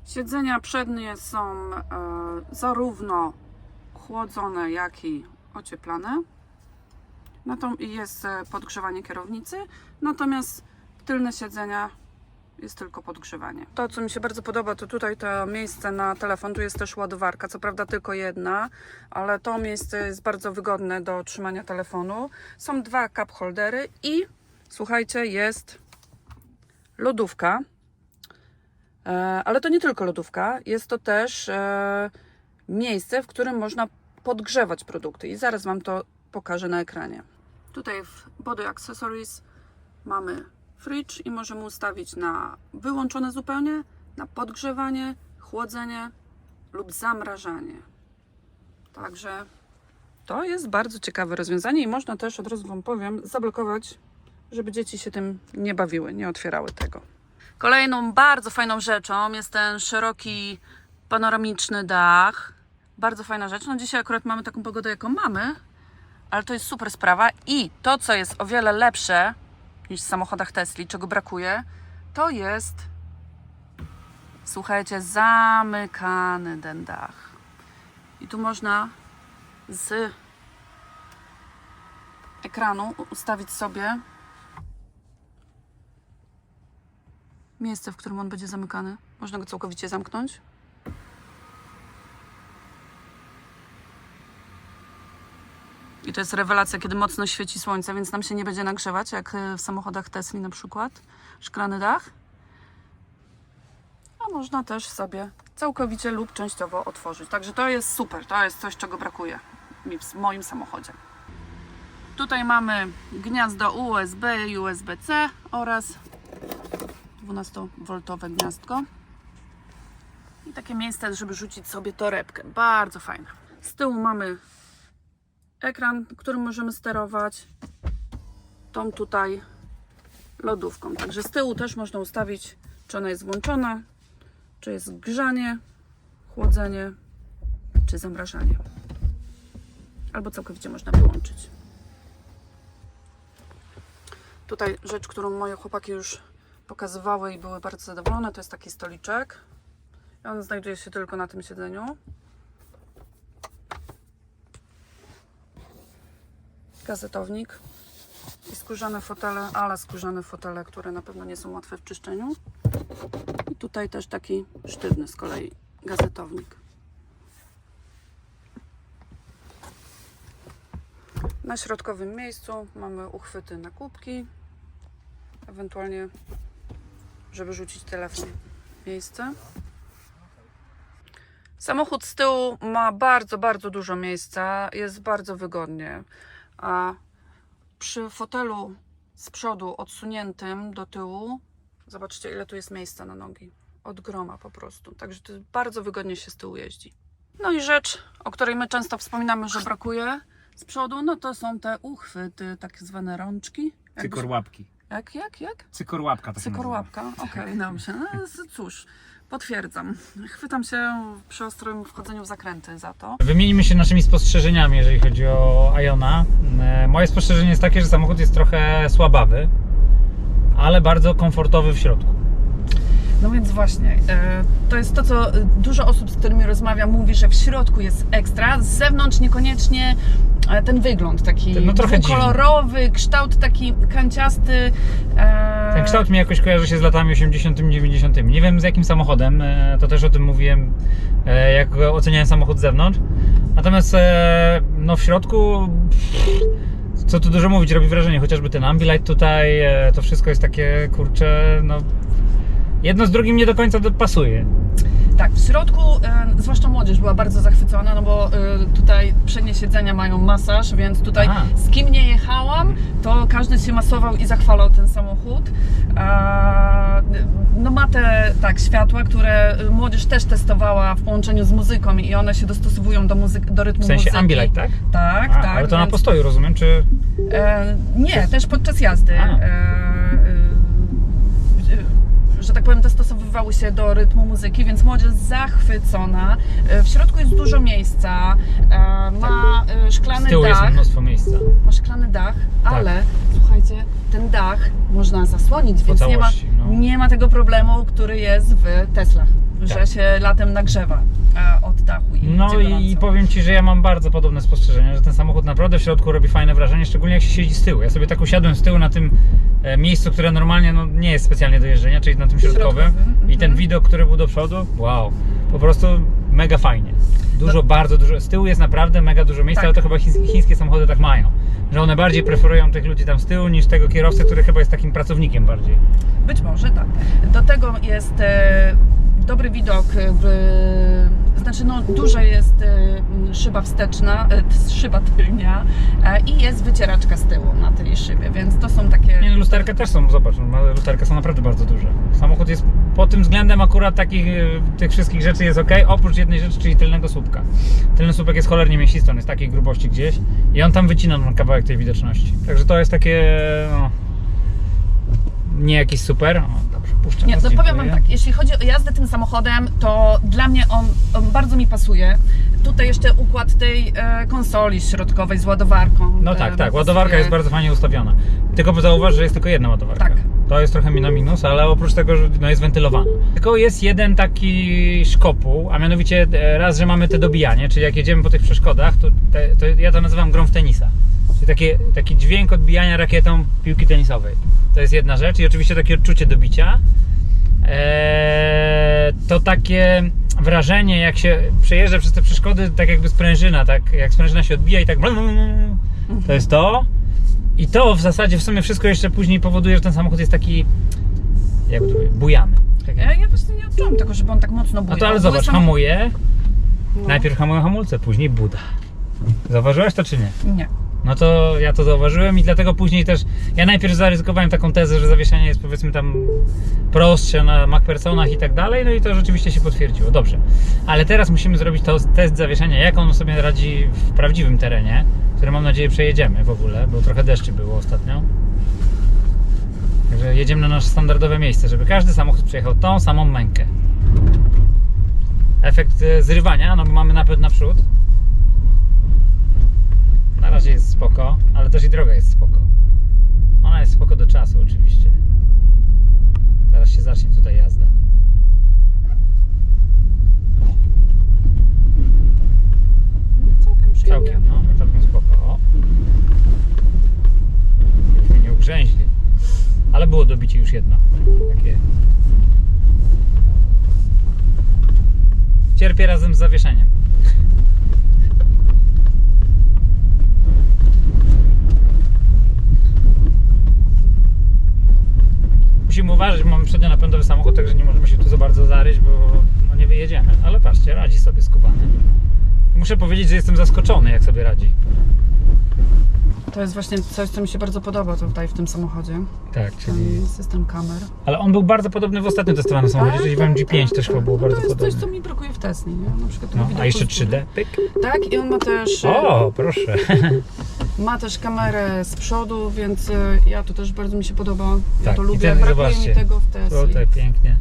Siedzenia przednie są zarówno chłodzone, jak i ocieplane. Jest podgrzewanie kierownicy, natomiast tylne siedzenia jest tylko podgrzewanie. To, co mi się bardzo podoba, to tutaj to miejsce na telefon. Tu jest też ładowarka, co prawda tylko jedna, ale to miejsce jest bardzo wygodne do trzymania telefonu. Są 2 cup holdery i słuchajcie, jest lodówka. Ale to nie tylko lodówka, jest to też miejsce, w którym można podgrzewać produkty i zaraz Wam to pokażę na ekranie. Tutaj w Body Accessories mamy fridge i możemy ustawić na wyłączone zupełnie, na podgrzewanie, chłodzenie lub zamrażanie. Także to jest bardzo ciekawe rozwiązanie i można też, od razu Wam powiem, zablokować, żeby dzieci się tym nie bawiły, nie otwierały tego. Kolejną bardzo fajną rzeczą jest ten szeroki, panoramiczny dach. Bardzo fajna rzecz. No dzisiaj akurat mamy taką pogodę, jaką mamy, ale to jest super sprawa. I to, co jest o wiele lepsze niż w samochodach Tesli, czego brakuje, to jest, słuchajcie, zamykany ten dach. I tu można z ekranu ustawić sobie miejsce, w którym on będzie zamykany. Można go całkowicie zamknąć. I to jest rewelacja, kiedy mocno świeci słońce, więc nam się nie będzie nagrzewać, jak w samochodach Tesli na przykład. Szklany dach. A można też sobie całkowicie lub częściowo otworzyć. Także to jest super, to jest coś, czego brakuje mi w moim samochodzie. Tutaj mamy gniazdo USB i USB-C oraz 12V gniazdko. I takie miejsce, żeby rzucić sobie torebkę. Bardzo fajne. Z tyłu mamy ekran, którym możemy sterować tą tutaj lodówką. Także z tyłu też można ustawić, czy ona jest włączona, czy jest grzanie, chłodzenie, czy zamrażanie. Albo całkowicie można wyłączyć. Tutaj rzecz, którą moje chłopaki już pokazywały i były bardzo zadowolone, to jest taki stoliczek. On znajduje się tylko na tym siedzeniu. Gazetownik i skórzane fotele, ale skórzane fotele, które na pewno nie są łatwe w czyszczeniu. I tutaj też taki sztywny z kolei gazetownik. Na środkowym miejscu mamy uchwyty na kubki, ewentualnie żeby rzucić telefon w miejsce. Samochód z tyłu ma bardzo dużo miejsca, jest bardzo wygodnie, a przy fotelu z przodu odsuniętym do tyłu, zobaczcie ile tu jest miejsca na nogi, od groma po prostu, także to bardzo wygodnie się z tyłu jeździ. No i rzecz, o której my często wspominamy, że brakuje z przodu, no to są te uchwyty, tak zwane rączki. Cykorłapki. Jak? Cykorłapka to się Cykorłapka, okej, dobrze. No, cóż, potwierdzam. Chwytam się przy ostrym wchodzeniu w zakręty za to. Wymienimy się naszymi spostrzeżeniami, jeżeli chodzi o Iona. Moje spostrzeżenie jest takie, że samochód jest trochę słabawy, ale bardzo komfortowy w środku. No więc właśnie, to jest to, co dużo osób, z którymi rozmawiam, mówi, że w środku jest ekstra, z zewnątrz niekoniecznie ten wygląd taki No, trochę kolorowy, kształt taki kanciasty. Ten kształt mi jakoś kojarzy się z latami 80., 90. Nie wiem z jakim samochodem, to też o tym mówiłem, jak oceniałem samochód z zewnątrz. Natomiast no w środku, co tu dużo mówić, robi wrażenie, chociażby ten Ambilight tutaj, to wszystko jest takie, kurczę, no jedno z drugim nie do końca pasuje. Tak, w środku, zwłaszcza młodzież była bardzo zachwycona, no bo tutaj przednie siedzenia mają masaż, więc tutaj z kim nie jechałam, to każdy się masował i zachwalał ten samochód. No ma te światła, które młodzież też testowała w połączeniu z muzyką i one się dostosowują do rytmu muzyki. W sensie Ambilight, tak? Tak. Ale to na postoju, rozumiem, czy... Nie, też podczas jazdy. Że tak powiem, dostosowywały się do rytmu muzyki, więc młodzież zachwycona. W środku jest dużo miejsca, ma szklany Z tyłu dach. jest mnóstwo miejsca. Ma szklany dach, ale słuchajcie, ten dach można zasłonić, więc całości, nie ma tego problemu, który jest w Teslach, że się latem nagrzewa od dachu. No i powiem Ci, że ja mam bardzo podobne spostrzeżenie, że ten samochód naprawdę w środku robi fajne wrażenie, szczególnie jak się siedzi z tyłu. Ja sobie tak usiadłem z tyłu na tym miejscu, które normalnie nie jest specjalnie do jeżdżenia, czyli na tym środkowym. I ten widok, który był do przodu, wow, po prostu mega fajnie. Bardzo dużo, z tyłu jest naprawdę mega dużo miejsca, ale to chyba chińskie samochody tak mają, że one bardziej preferują tych ludzi tam z tyłu niż tego kierowcę, który chyba jest takim pracownikiem bardziej. Być może tak. Do tego jest dobry widok, duża jest szyba wsteczna, szyba tylnia i jest wycieraczka z tyłu na tej szybie, więc to są takie... Nie, lusterka też są, zobacz, lusterka są naprawdę bardzo duże. Samochód jest pod tym względem akurat tych wszystkich rzeczy jest ok, oprócz jednej rzeczy, czyli tylnego słupka. Tylny słupek jest cholernie mięsisty, on jest takiej grubości gdzieś i on tam wycina nam kawałek tej widoczności. Także to jest takie, nie jakiś super. Dobrze, puszczę. Nie, to powiem Wam tak, jeśli chodzi o jazdę tym samochodem, to dla mnie on bardzo mi pasuje. Tutaj jeszcze układ tej konsoli środkowej z ładowarką. No tak, ładowarka jest bardzo fajnie ustawiona. Tylko zauważ, że jest tylko jedna ładowarka. Tak. To jest trochę na minus, ale oprócz tego, że jest wentylowana. Tylko jest jeden taki szkopuł, a mianowicie raz, że mamy te dobijanie, czyli jak jedziemy po tych przeszkodach, to ja to nazywam grą w tenisa. Czyli taki dźwięk odbijania rakietą piłki tenisowej. To jest jedna rzecz i oczywiście takie odczucie do bicia. To takie wrażenie, jak się przejeżdża przez te przeszkody, tak jakby sprężyna, tak jak sprężyna się odbija i tak To jest to. I to w zasadzie w sumie wszystko jeszcze później powoduje, że ten samochód jest taki, jakby to powiedzieć, bujany. Taki... Ja właśnie nie odczułam tego, żeby on tak mocno bujał. No to ale zobacz, hamuje. Najpierw hamują hamulce, później buda. Zauważyłeś to czy nie? Nie. No to ja to zauważyłem i dlatego później też, ja najpierw zaryzykowałem taką tezę, że zawieszenie jest powiedzmy tam prostsze na MacPhersonach i tak dalej, no i to rzeczywiście się potwierdziło, dobrze. Ale teraz musimy zrobić test zawieszenia, jak on sobie radzi w prawdziwym terenie, który mam nadzieję przejedziemy w ogóle, bo trochę deszczy było ostatnio. Także jedziemy na nasze standardowe miejsce, żeby każdy samochód przejechał tą samą mękę. Efekt zrywania, no bo mamy napęd naprzód. Na razie jest spoko, ale też i droga jest spoko. Ona jest spoko do czasu oczywiście. Zaraz się zacznie tutaj jazda. Całkiem przyjemnie. Całkiem spoko. O. Żebyśmy nie ugrzęźli. Ale było dobicie już jedno. Takie. Cierpię razem z zawieszeniem. Musimy uważać, bo mamy przednionapędowy samochód, także nie możemy się tu za bardzo zaryć, bo no nie wyjedziemy. Ale patrzcie, radzi sobie skubany. Muszę powiedzieć, że jestem zaskoczony, jak sobie radzi. To jest właśnie coś, co mi się bardzo podoba tutaj w tym samochodzie. Tak, czyli... Ten system kamer. Ale on był bardzo podobny w ostatnim testowanym samochodzie, czyli w MG5 też chyba było bardzo to jest podobny. coś, co mi brakuje w Tesli, nie? Na przykład No, tego a jeszcze widoku z 3D? góry. Pyk. Tak, i on ma też... O, proszę. Ma też kamerę z przodu, więc ja to też bardzo mi się podoba. Ja Tak, to i lubię, ten, brakuje zobaczcie, mi tego w Tesli. Tutaj pięknie.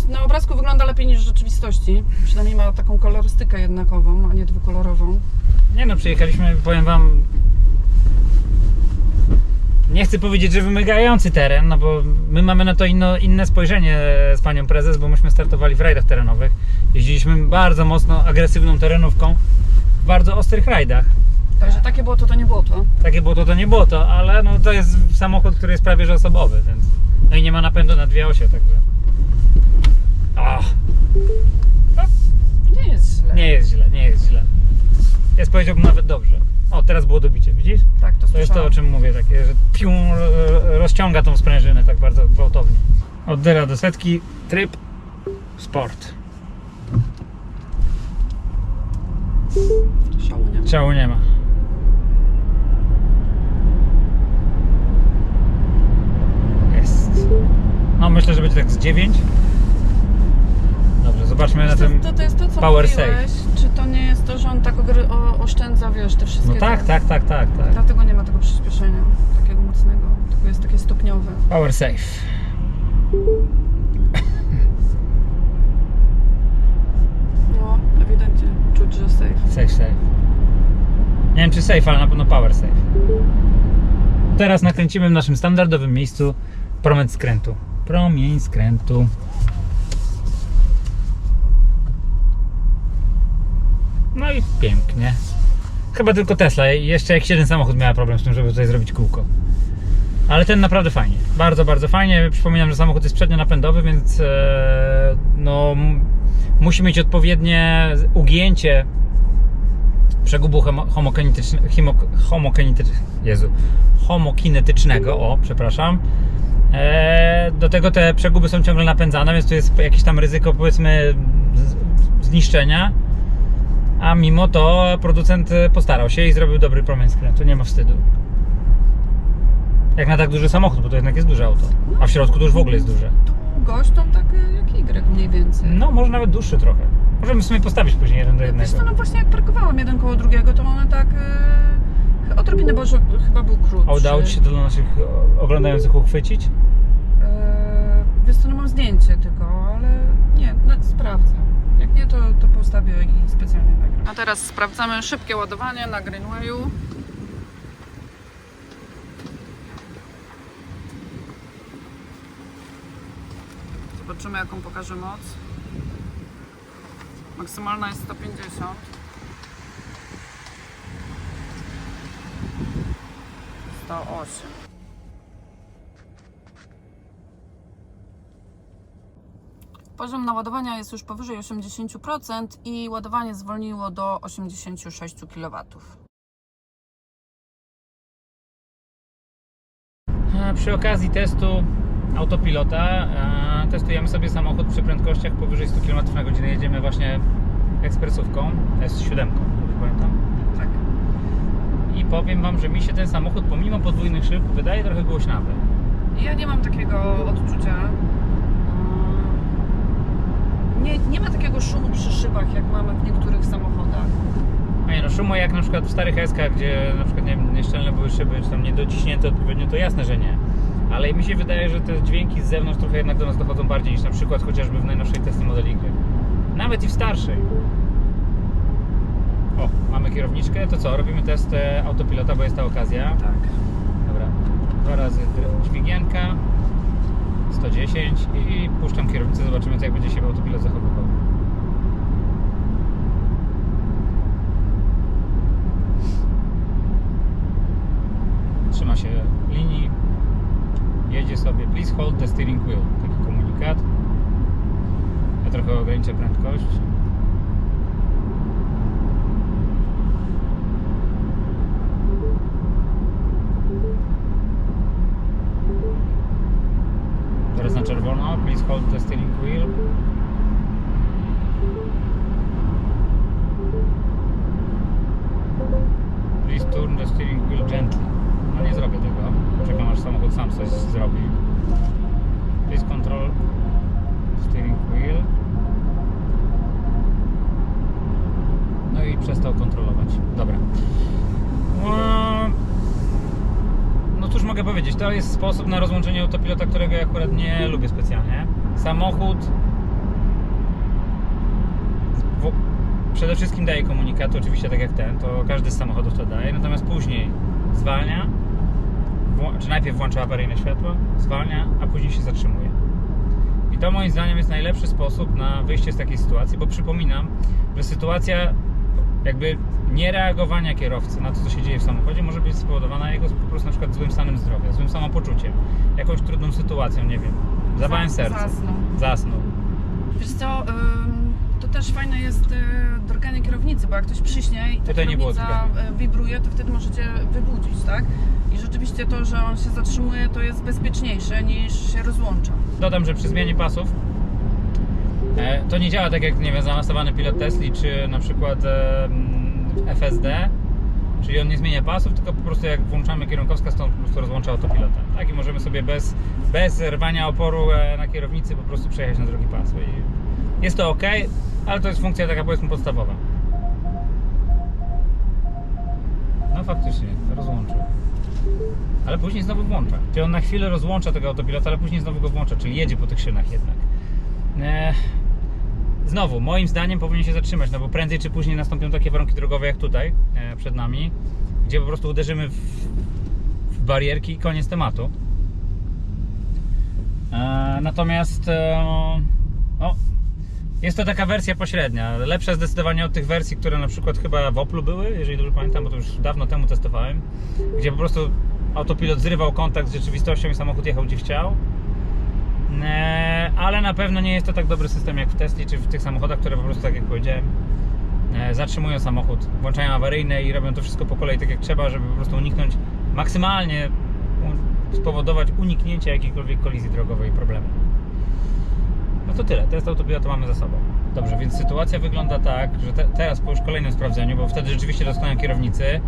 Na obrazku wygląda lepiej niż w rzeczywistości. Przynajmniej ma taką kolorystykę jednakową, a nie dwukolorową. Nie no, przyjechaliśmy, powiem wam, nie chcę powiedzieć, że wymagający teren, no bo my mamy na to inne spojrzenie z panią prezes, bo myśmy startowali w rajdach terenowych. Jeździliśmy bardzo mocno agresywną terenówką w bardzo ostrych rajdach. Także takie było to nie było to. Takie było to nie było to, ale no to jest samochód, który jest prawie że osobowy, więc no i nie ma napędu na dwie osie, także... Oh, Nie jest źle. nie jest źle, nie jest źle. Jest, powiedziałbym, nawet dobrze. O, teraz było dobicie, widzisz? Tak, to To jest to, o czym mówię, takie, że piu, rozciąga tą sprężynę tak bardzo gwałtownie. Od 0 do setki, tryb sport. Szału nie ma. Ciału nie ma. Jest. No myślę, że będzie tak z 9. Dobrze, zobaczmy na tym. To jest to, co Power mówiłeś. Czy to nie jest to, że on tak oszczędza, wiesz, te wszystkie... No tak, te... tak. Dlatego nie ma tego przyspieszenia takiego mocnego, tylko jest takie stopniowe. Power safe. No, ewidentnie czuć, że safe. Safe. Nie wiem czy safe, ale na pewno power safe. Teraz nakręcimy w naszym standardowym miejscu promień skrętu. Promień skrętu. No i pięknie. Chyba tylko Tesla. Jeszcze jakiś jeden samochód miała problem z tym, żeby tutaj zrobić kółko. Ale ten naprawdę fajnie. Bardzo, bardzo fajnie. Przypominam, że samochód jest przednionapędowy, więc no, musi mieć odpowiednie ugięcie przegubu homokinetycznego. O, przepraszam. Do tego te przeguby są ciągle napędzane, więc tu jest jakieś tam ryzyko, powiedzmy, zniszczenia. A mimo to producent postarał się i zrobił dobry promień skrętu, nie ma wstydu. Jak na tak duży samochód, bo to jednak jest duże auto. A w środku to już w ogóle jest duże. Długość to tak jak Y mniej więcej. No, może nawet dłuższy trochę. Możemy w sumie postawić później jeden do jednego. Wiesz co, no właśnie jak parkowałam jeden koło drugiego, to mamy tak odrobinę, bo że chyba był krótszy. A udało Ci się to dla naszych oglądających uchwycić? Wiesz co, no mam zdjęcie tylko, ale nie, no, sprawdzę. Jak nie, to postawię i specjalnie nagram. A teraz sprawdzamy szybkie ładowanie na Greenwayu. Zobaczymy, jaką pokaże moc. Maksymalna jest 150. Poziom naładowania jest już powyżej 80% i ładowanie zwolniło do 86 kW. Przy okazji testu autopilota testujemy sobie samochód przy prędkościach powyżej 100 km na godzinę. Jedziemy właśnie ekspresówką S7, dobrze pamiętam? Tak. I powiem Wam, że mi się ten samochód pomimo podwójnych szyb wydaje trochę głośnawy. Ja nie mam takiego odczucia. Nie ma takiego szumu przy szybach, jak mamy w niektórych samochodach. A nie no, szumu jak na przykład w starych S-kach, gdzie na przykład nie wiem, nieszczelne były szyby, czy tam niedociśnięte odpowiednio, to jasne, że nie. Ale mi się wydaje, że te dźwięki z zewnątrz trochę jednak do nas dochodzą bardziej niż na przykład chociażby w najnowszej Tesli Model Y. Nawet i w starszej. O, mamy kierowniczkę, to co? Robimy test autopilota, bo jest ta okazja. Tak. Dobra, 2 razy dźwigienka, 110 i puszczam kierownicę, zobaczymy jak będzie się autopilot zachowywał. Trzyma się linii, jedzie sobie. Please hold the steering wheel. Taki komunikat. Ja trochę ograniczę prędkość. Teraz na czerwono. Please hold the steering wheel. Please turn the steering wheel gently. No nie zrobię tego. Czekam aż samochód sam coś zrobi. Please control steering wheel. No i przestał kontrolować. Dobra. No cóż mogę powiedzieć, to jest sposób na rozłączenie autopilota, którego ja akurat nie lubię specjalnie. Samochód przede wszystkim daje komunikaty, oczywiście tak jak ten, to każdy z samochodów to daje, natomiast później zwalnia, czy najpierw włącza awaryjne światło, zwalnia, a później się zatrzymuje. I to moim zdaniem jest najlepszy sposób na wyjście z takiej sytuacji, bo przypominam, że sytuacja jakby niereagowania kierowcy na to, co się dzieje w samochodzie, może być spowodowana jego po prostu na przykład złym stanem zdrowia, złym samopoczuciem, jakąś trudną sytuacją, nie wiem, zawałem serca, zasnął. Wiesz co, to też fajne jest drganie kierownicy, bo jak ktoś przyśnie i ta Tutaj nie było kierownica drgania. wibruje, to wtedy możecie wybudzić, tak? I rzeczywiście to, że on się zatrzymuje, to jest bezpieczniejsze niż się rozłącza. Dodam, że przy zmianie pasów to nie działa tak jak, nie wiem, zaawansowany pilot Tesli, czy na przykład FSD, czyli on nie zmienia pasów, tylko po prostu jak włączamy kierunkowskaz, to on po prostu rozłącza autopilota. Tak, i możemy sobie bez rwania oporu na kierownicy po prostu przejechać na drugi pas. I jest to ok, ale to jest funkcja taka, powiedzmy, podstawowa. No faktycznie, rozłączył. Ale później znowu włącza. Czyli on na chwilę rozłącza tego autopilota, ale później znowu go włącza, czyli jedzie po tych szynach jednak. Znowu, moim zdaniem powinien się zatrzymać, no bo prędzej czy później nastąpią takie warunki drogowe jak tutaj, przed nami, gdzie po prostu uderzymy w barierki i koniec tematu. Natomiast jest to taka wersja pośrednia, lepsza zdecydowanie od tych wersji, które na przykład chyba w Oplu były, jeżeli dobrze pamiętam, bo to już dawno temu testowałem, gdzie po prostu autopilot zrywał kontakt z rzeczywistością i samochód jechał gdzie chciał. Ale na pewno nie jest to tak dobry system jak w Tesli czy w tych samochodach, które po prostu, tak jak powiedziałem, zatrzymują samochód, włączają awaryjne i robią to wszystko po kolei tak jak trzeba, żeby po prostu uniknąć, maksymalnie spowodować uniknięcie jakiejkolwiek kolizji drogowej i problemu. No to tyle, test autopilota mamy za sobą. Dobrze, więc sytuacja wygląda tak, że teraz po już kolejnym sprawdzeniu, bo wtedy rzeczywiście dotknąłem kierownicy,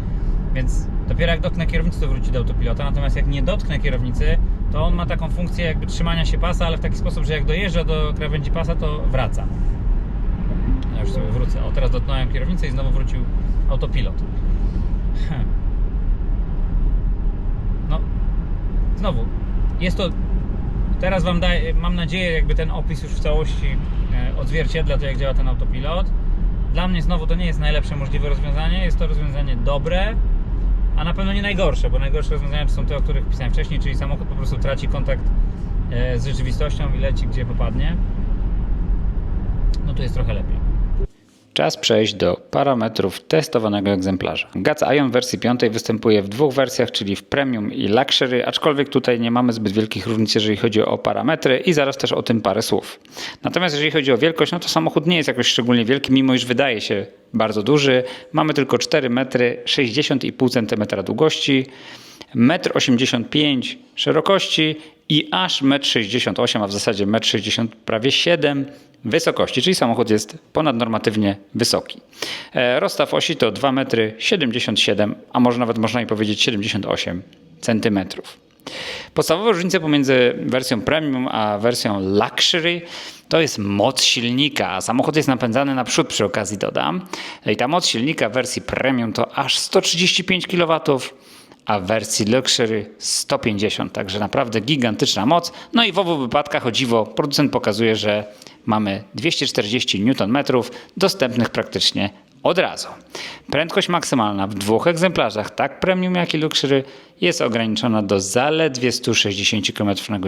więc dopiero jak dotknę kierownicy, to wróci do autopilota, natomiast jak nie dotknę kierownicy, to on ma taką funkcję jakby trzymania się pasa, ale w taki sposób, że jak dojeżdża do krawędzi pasa, to wraca. Ja już sobie wrócę. O, teraz dotknąłem kierownicę i znowu wrócił autopilot. No, znowu, jest to, teraz Wam daję, mam nadzieję, jakby ten opis już w całości odzwierciedla to, jak działa ten autopilot. Dla mnie znowu to nie jest najlepsze możliwe rozwiązanie, jest to rozwiązanie dobre, a na pewno nie najgorsze, bo najgorsze rozwiązania to są te, o których pisałem wcześniej, czyli samochód po prostu traci kontakt z rzeczywistością i leci gdzie popadnie. No tu jest trochę lepiej. Czas przejść do parametrów testowanego egzemplarza. GAC Ion w wersji 5 występuje w dwóch wersjach, czyli w Premium i Luxury, aczkolwiek tutaj nie mamy zbyt wielkich różnic, jeżeli chodzi o parametry i zaraz też o tym parę słów. Natomiast jeżeli chodzi o wielkość, no to samochód nie jest jakoś szczególnie wielki, mimo iż wydaje się bardzo duży. Mamy tylko 4 metry 60,5 cm długości. 1,85 m szerokości i aż 1,68 m, a w zasadzie 1,60 m prawie 7 wysokości, czyli samochód jest ponadnormatywnie wysoki. Rozstaw osi to 2,77 m, a może nawet można i powiedzieć 78 cm. Podstawowe różnice pomiędzy wersją Premium a wersją Luxury to jest moc silnika, a samochód jest napędzany naprzód, przy okazji dodam. I ta moc silnika w wersji Premium to aż 135 kW, a w wersji Luxury 150, także naprawdę gigantyczna moc. No i w obu wypadkach, o dziwo, producent pokazuje, że mamy 240 Nm dostępnych praktycznie od razu. Prędkość maksymalna w dwóch egzemplarzach, tak Premium jak i Luxury, jest ograniczona do zaledwie 160 km/h.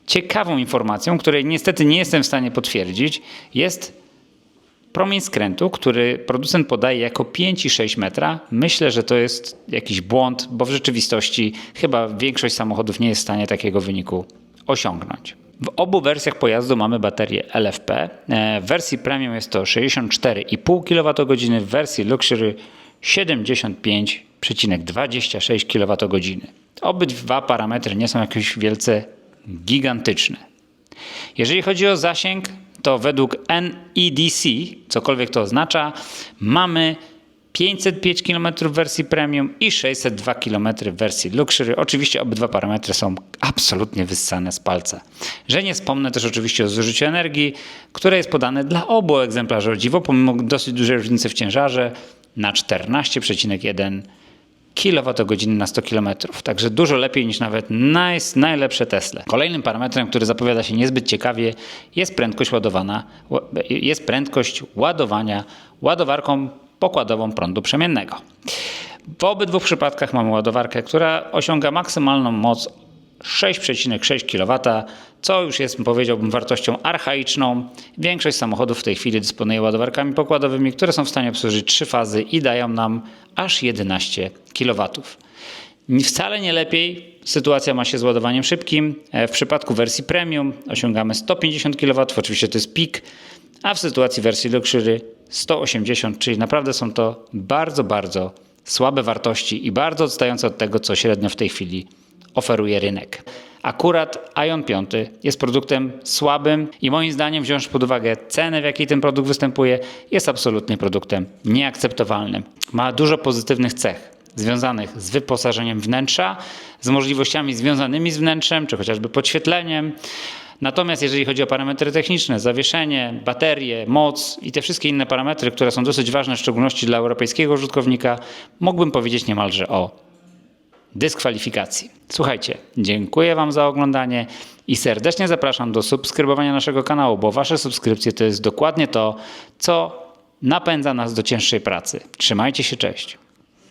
Ciekawą informacją, której niestety nie jestem w stanie potwierdzić, jest promień skrętu, który producent podaje jako 5,6 metra. Myślę, że to jest jakiś błąd, bo w rzeczywistości chyba większość samochodów nie jest w stanie takiego wyniku osiągnąć. W obu wersjach pojazdu mamy baterię LFP. W wersji Premium jest to 64,5 kWh, w wersji Luxury 75,26 kWh. Obydwa parametry nie są jakieś wielce gigantyczne. Jeżeli chodzi o zasięg, to według NEDC, cokolwiek to oznacza, mamy 505 km w wersji Premium i 602 km w wersji Luxury. Oczywiście obydwa parametry są absolutnie wyssane z palca. Że nie wspomnę też oczywiście o zużyciu energii, które jest podane dla obu egzemplarzy, o dziwo, pomimo dosyć dużej różnicy w ciężarze, na 14,1 kWh na 100 km. Także dużo lepiej niż nawet najlepsze Tesla. Kolejnym parametrem, który zapowiada się niezbyt ciekawie, jest prędkość ładowania ładowarką pokładową prądu przemiennego. W obydwu przypadkach mamy ładowarkę, która osiąga maksymalną moc 6,6 kW, co już jest, powiedziałbym, wartością archaiczną. Większość samochodów w tej chwili dysponuje ładowarkami pokładowymi, które są w stanie obsłużyć 3 fazy i dają nam aż 11 kW. Wcale nie lepiej sytuacja ma się z ładowaniem szybkim. W przypadku wersji Premium osiągamy 150 kW, oczywiście to jest pik, a w sytuacji wersji Luxury 180, czyli naprawdę są to bardzo, bardzo słabe wartości i bardzo odstające od tego, co średnio w tej chwili oferuje rynek. Akurat Ion 5 jest produktem słabym i moim zdaniem, wziąć pod uwagę cenę, w jakiej ten produkt występuje, jest absolutnie produktem nieakceptowalnym. Ma dużo pozytywnych cech związanych z wyposażeniem wnętrza, z możliwościami związanymi z wnętrzem, czy chociażby podświetleniem. Natomiast jeżeli chodzi o parametry techniczne, zawieszenie, baterie, moc i te wszystkie inne parametry, które są dosyć ważne, w szczególności dla europejskiego użytkownika, mógłbym powiedzieć niemalże o dyskwalifikacji. Słuchajcie, dziękuję Wam za oglądanie i serdecznie zapraszam do subskrybowania naszego kanału, bo Wasze subskrypcje to jest dokładnie to, co napędza nas do cięższej pracy. Trzymajcie się, cześć.